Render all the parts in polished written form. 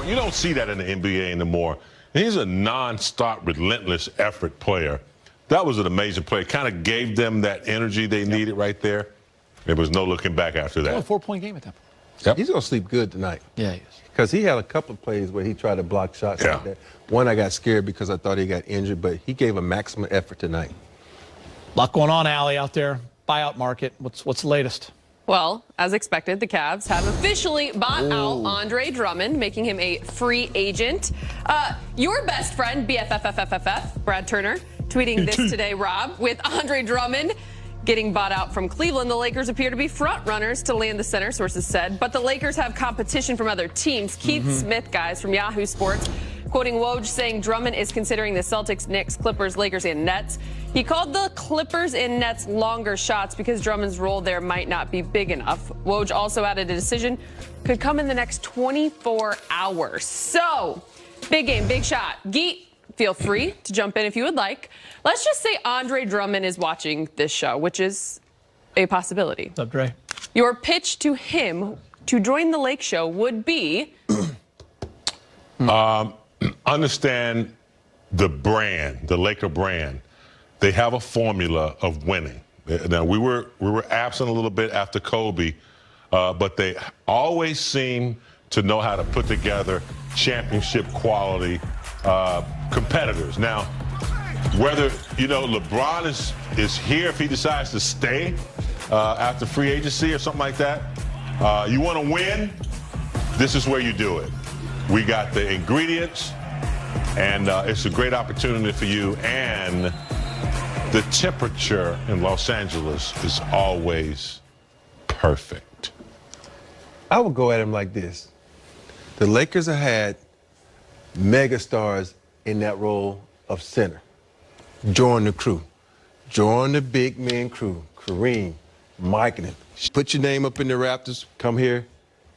You don't see that in the NBA anymore. He's a non-stop, relentless effort player. That was an amazing play. Kind of gave them that energy they needed right there. There was no looking back after that. Only a 4-point game at that point. Yep. He's going to sleep good tonight. Yeah, he is. Because he had a couple of plays where he tried to block shots like that. One, I got scared because I thought he got injured, but he gave a maximum effort tonight. A lot going on, Allie, out there. Buyout market. What's the latest? Well, as expected, the Cavs have officially bought out Andre Drummond, making him a free agent. Your best friend, BFFFFFF, Brad Turner, tweeting this today, Rob, with Andre Drummond getting bought out from Cleveland, the Lakers appear to be front runners to land the center, sources said. But the Lakers have competition from other teams. Keith Smith, guys, from Yahoo Sports, quoting Woj, saying Drummond is considering the Celtics, Knicks, Clippers, Lakers, and Nets. He called the Clippers and Nets longer shots because Drummond's role there might not be big enough. Woj also added a decision could come in the next 24 hours. So, big game, big shot. Geet, feel free to jump in if you would like. Let's just say Andre Drummond is watching this show, which is a possibility. What's up, Dre? Your pitch to him to join the Lake Show would be? Understand the brand, the Laker brand. They have a formula of winning. Now, we were absent a little bit after Kobe, but they always seem to know how to put together championship quality competitors. Now, whether, LeBron is here if he decides to stay after free agency or something like that, you want to win, this is where you do it. We got the ingredients, and it's a great opportunity for you. And the temperature in Los Angeles is always perfect. I would go at him like this. The Lakers have had megastars in that role of center. Join the crew. Join the big man crew. Kareem, Mike, and them. Put your name up in the Raptors. Come here.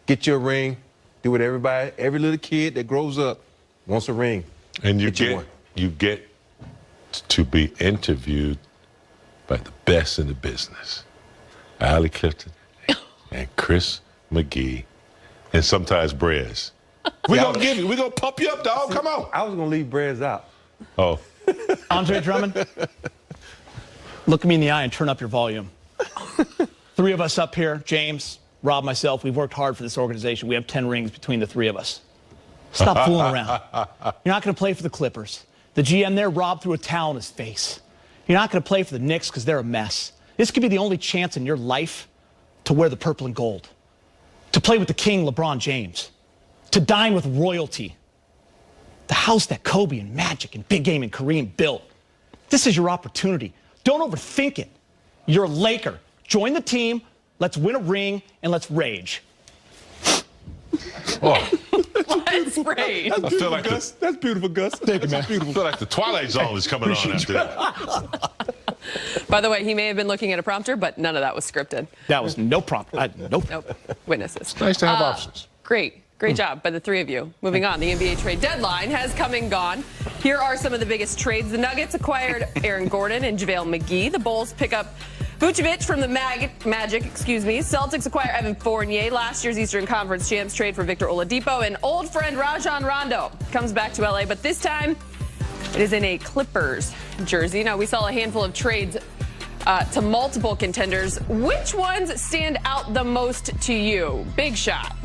Get your ring. Do what every little kid that grows up wants a ring. And you get to be interviewed by the best in the business. Allie Clifton and Chris McGee, and sometimes Brez. We're gonna pump you up, dog. Come on. I was gonna leave Brez out. Oh. Andre Drummond, look me in the eye and turn up your volume. Three of us up here, James, Rob, myself, we've worked hard for this organization. We have 10 rings between the three of us. Stop fooling around. You're not going to play for the Clippers. The GM there, Rob, threw a towel in his face. You're not going to play for the Knicks because they're a mess. This could be the only chance in your life to wear the purple and gold, to play with the king, LeBron James, to dine with royalty, the house that Kobe and Magic and Big Game and Kareem built. This is your opportunity. Don't overthink it. You're a Laker. Join the team. Let's win a ring, and let's rage. Oh. Let's rage. I feel like Gus. That's beautiful, Gus. Thank you, man. I feel like the Twilight Zone is coming on after that. By the way, he may have been looking at a prompter, but none of that was scripted. That was no prompter. Nope. Witnesses. It's nice to have options. Great job by the three of you. Moving on, the NBA trade deadline has come and gone. Here are some of the biggest trades. The Nuggets acquired Aaron Gordon and JaVale McGee. The Bulls pick up Vucevic from the Magic. Celtics acquire Evan Fournier, last year's Eastern Conference champs, trade for Victor Oladipo, and old friend Rajon Rondo comes back to LA, but this time it is in a Clippers jersey. Now, we saw a handful of trades to multiple contenders. Which ones stand out the most to you? Big shot.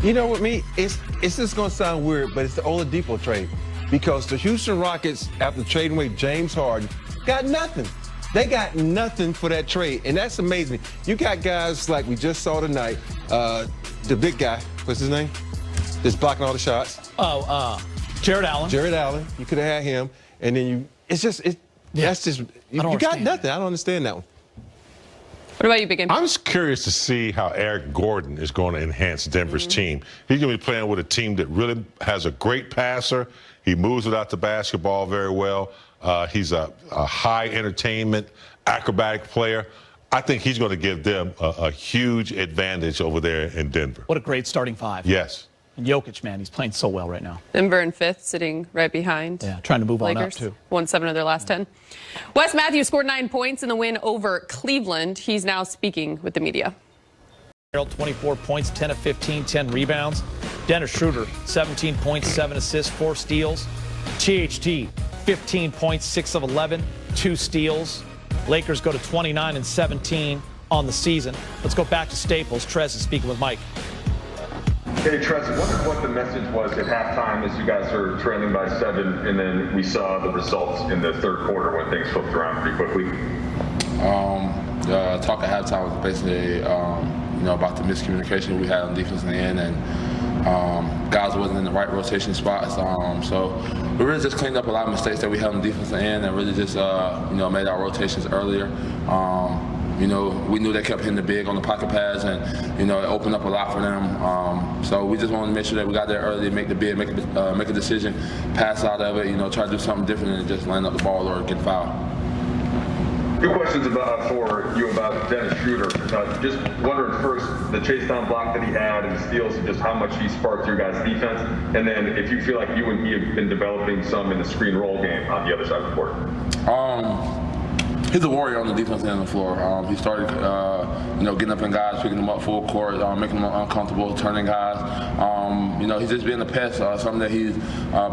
You know what, it's just going to sound weird, but it's the Oladipo trade. Because the Houston Rockets, after trading away James Harden, got nothing. They got nothing for that trade, and that's amazing. You got guys like we just saw tonight, the big guy, what's his name? That's blocking all the shots. Jared Allen. Jared Allen. You could have had him, and then you got nothing. I don't understand that one. What about you, Big Game? I'm just curious to see how Eric Gordon is going to enhance Denver's team. He's going to be playing with a team that really has a great passer. He moves without the basketball very well. He's a high entertainment, acrobatic player. I think he's going to give them a huge advantage over there in Denver. What a great starting five. Yes. And Jokic, man, he's playing so well right now. Denver in fifth, sitting right behind. Yeah, trying to move Lakers. on up, too. Won 7 of their last 10. Wes Matthews scored 9 points in the win over Cleveland. He's now speaking with the media. 24 points, 10 of 15, 10 rebounds. Dennis Schroeder, 17 points, 7 assists, 4 steals. THT, 15 points, 6 of 11, 2 steals. Lakers go to 29 and 17 on the season. Let's go back to Staples. Trez is speaking with Mike. Hey, Trez, I wondered what the message was at halftime as you guys are trailing by 7, and then we saw the results in the third quarter when things flipped around pretty quickly. Talk at halftime was basically, about the miscommunication we had on defense in the end, and guys wasn't in the right rotation spots. So we really just cleaned up a lot of mistakes that we had on defense in the end, and really just, made our rotations earlier. We knew they kept hitting the big on the pocket pads, and, it opened up a lot for them. So we just wanted to make sure that we got there early, make the bid, make a decision, pass out of it, try to do something different than just line up the ball or get fouled. Two questions for you about Dennis Schroeder. Just wondering first, the chase down block that he had and the steals, and just how much he sparked your guys' defense. And then if you feel like you and he have been developing some in the screen roll game on the other side of the court. He's a warrior on the defense end of the floor. He started, getting up in guys, picking them up full court, making them uncomfortable, turning guys. He's just been a pest, something that he's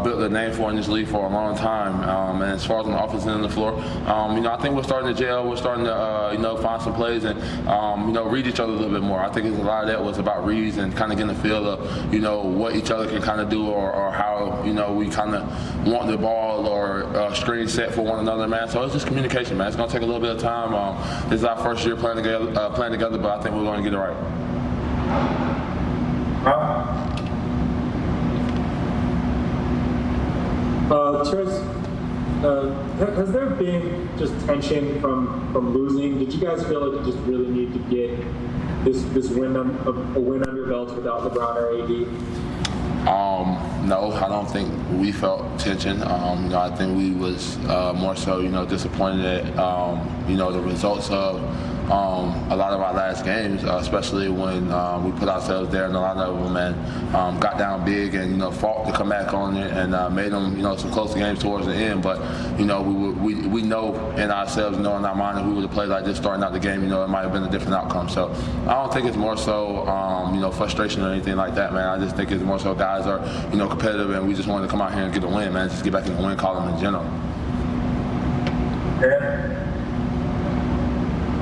built a name for in this league for a long time. And as far as on the offensive end of the floor, I think we're starting to gel. We're starting to, find some plays and, read each other a little bit more. I think a lot of that was about reads and kind of getting the feel of, what each other can kind of do or how, we kind of want the ball or screen set for one another, man. So it's just communication, man. It's going to take a little bit of time. This is our first year playing together, but I think we're going to get it right. Trez, has there been just tension from losing? Did you guys feel like you just really need to get this win a win on your belts without LeBron or AD? No, I don't think we felt tension. I think we was more so, disappointed at, the results of a lot of our last games, especially when we put ourselves there in a lot of them and got down big and, fought to come back on it and made them, some close games towards the end. But, we know in ourselves, in our mind, if we would have played like this starting out the game, it might have been a different outcome. So I don't think it's more so, frustration or anything like that, man. I just think it's more so guys are, competitive, and we just wanted to come out here and get a win, man. Just get back in the win column in general.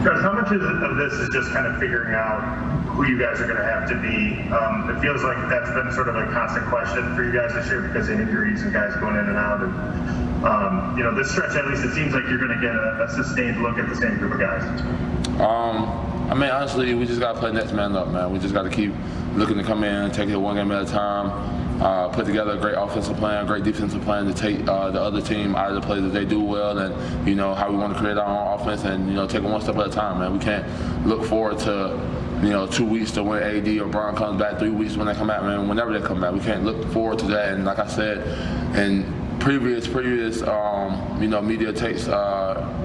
Trez, how much of this is just kind of figuring out who you guys are going to have to be? It feels like that's been sort of a constant question for you guys this year because of injuries and guys going in and out. And, this stretch, at least, it seems like you're going to get a sustained look at the same group of guys. Honestly, we just got to play next man up, man. We just got to keep looking to come in, take it one game at a time, put together a great offensive plan, great defensive plan to take the other team out of the plays that they do well, and how we want to create our own offense, and take it one step at a time, man. We can't look forward to 2 weeks to when AD or Bron comes back, 3 weeks when they come back, man. Whenever they come back, we can't look forward to that. And like I said, and previous media takes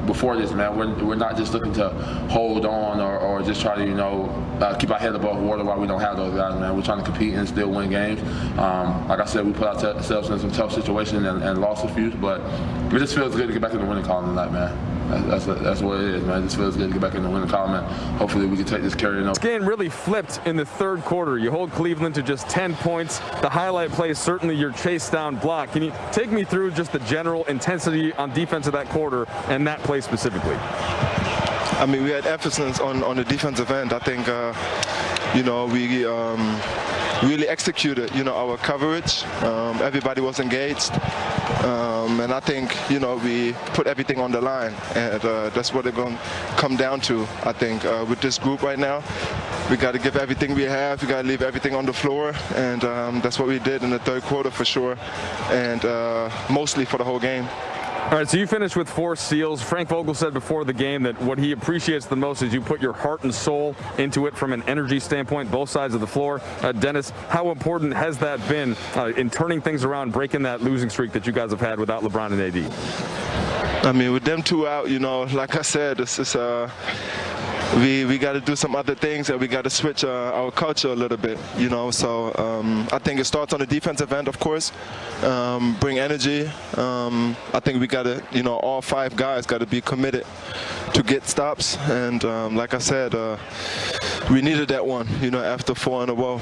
before this, man, we're not just looking to hold on or just try to keep our head above water while we don't have those guys, man. We're trying to compete and still win games. Like I said, we put ourselves in some tough situations and lost a few, but it just feels good to get back in the winning column tonight, man. That's what it is, man. It just feels good to get back in the winning column, and hopefully we can take this carrying over. This game really flipped in the third quarter. You hold Cleveland to just 10 points. The highlight play is certainly your chase down block. Can you take me through just the general intensity on defense of that quarter and that play specifically? We had emphasis on the defensive end. I think, we really executed, our coverage. Everybody was engaged. And I think, we put everything on the line. And that's what it's going to come down to, I think, with this group right now. We got to give everything we have. We got to leave everything on the floor. And that's what we did in the third quarter for sure. And mostly for the whole game. All right, so you finished with 4 steals. Frank Vogel said before the game that what he appreciates the most is you put your heart and soul into it from an energy standpoint, both sides of the floor. Dennis, how important has that been in turning things around, breaking that losing streak that you guys have had without LeBron and AD? With them two out, like I said, this is we got to do some other things, and we got to switch our culture a little bit, So I think it starts on the defensive end, of course. Bring energy. I think we got to, all 5 guys got to be committed to get stops. And like I said, we needed that one, after 4 in a row.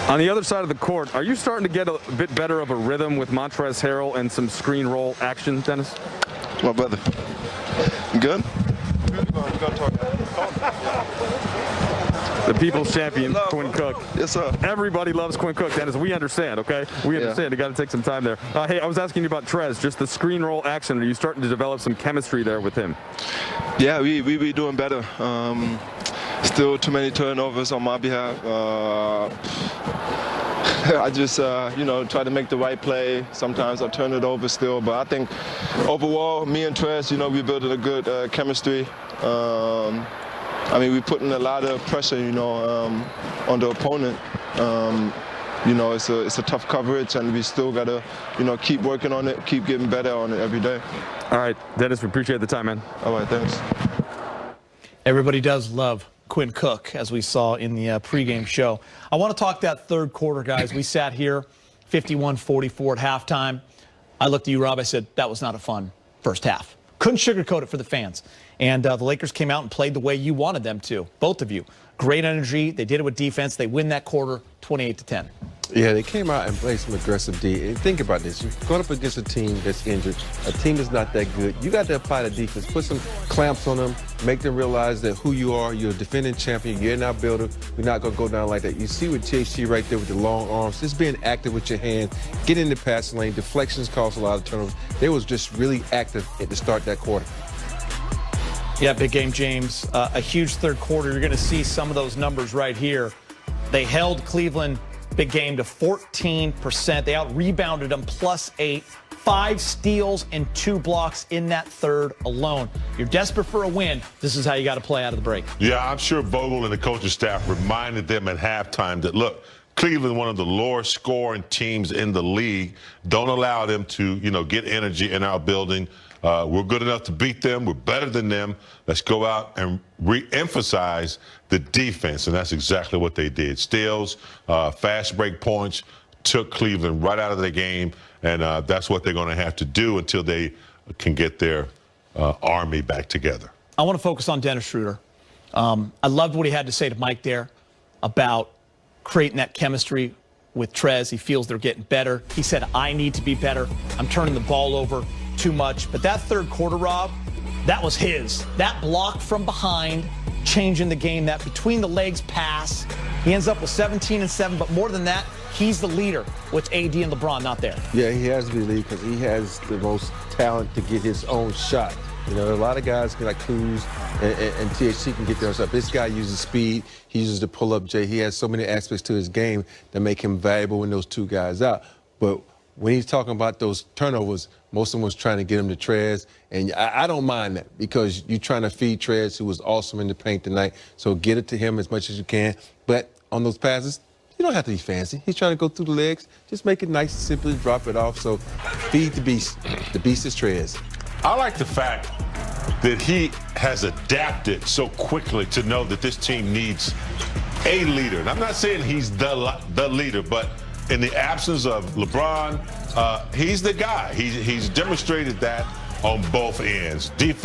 On the other side of the court, are you starting to get a bit better of a rhythm with Montrezl Harrell and some screen roll action, Dennis? My brother. Good? The people's champion, Quinn Cook. Yes, sir. Everybody loves Quinn Cook, Dennis. We understand, okay? We understand. You got to take some time there. Hey, I was asking you about Trez, just the screen roll action. Are you starting to develop some chemistry there with him? Yeah, we be doing better. Still too many turnovers on my behalf. I just, try to make the right play. Sometimes I turn it over still, but I think overall, me and Trez, we building a good chemistry. We're putting a lot of pressure, on the opponent. It's a tough coverage, and we still got to, keep working on it, keep getting better on it every day. All right, Dennis, we appreciate the time, man. All right, thanks. Everybody does love Quinn Cook, as we saw in the pregame show. I want to talk that third quarter, guys. We sat here 51-44 at halftime. I looked at you, Rob. I said, that was not a fun first half. Couldn't sugarcoat it for the fans. And the Lakers came out and played the way you wanted them to, both of you. Great energy. They did it with defense. They win that quarter 28-10. Yeah, they came out and played some aggressive D. And think about this. You're going up against a team that's injured, a team that's not that good. You got to apply the defense, put some clamps on them, make them realize that who you are. You're a defending champion. You're not builder. We're not going to go down like that. You see with THT right there with the long arms, just being active with your hand, get in the passing lane. Deflections cause a lot of turnovers. They was just really active at the start of that quarter. Yeah, big game, James. A huge third quarter. You're going to see some of those numbers right here. They held Cleveland, big game, to 14%. They out-rebounded them +8. 5 steals and 2 blocks in that third alone. You're desperate for a win. This is how you got to play out of the break. Yeah, I'm sure Vogel and the coaching staff reminded them at halftime that, look, Cleveland, one of the lower scoring teams in the league. Don't allow them to, get energy in our building. We're good enough to beat them. We're better than them. Let's go out and re-emphasize the defense, and that's exactly what they did. Steals, fast break points, took Cleveland right out of the game, and that's what they're going to have to do until they can get their army back together. I want to focus on Dennis Schroeder. I loved what he had to say to Mike there about creating that chemistry with Trez. He feels they're getting better. He said, I need to be better. I'm turning the ball over too much. But that third quarter, Rob, that was his. That block from behind, changing the game, that between the legs pass. He ends up with 17 and 7, but more than that, he's the leader with AD and LeBron not there. Yeah, he has to be the lead because he has the most talent to get his own shot. A lot of guys like Kuz and THT can get their own shot. This guy uses speed. He uses the pull-up J. He has so many aspects to his game that make him valuable when those two guys out. But when he's talking about those turnovers, most of them was trying to get him to Trez. And I don't mind that because you're trying to feed Trez, who was awesome in the paint tonight. So get it to him as much as you can. But on those passes, you don't have to be fancy. He's trying to go through the legs. Just make it nice and simply drop it off. So feed the beast. The beast is Trez. I like the fact that he has adapted so quickly to know that this team needs a leader. And I'm not saying he's the leader, but in the absence of LeBron, he's the guy. He's demonstrated that on both ends. Defense.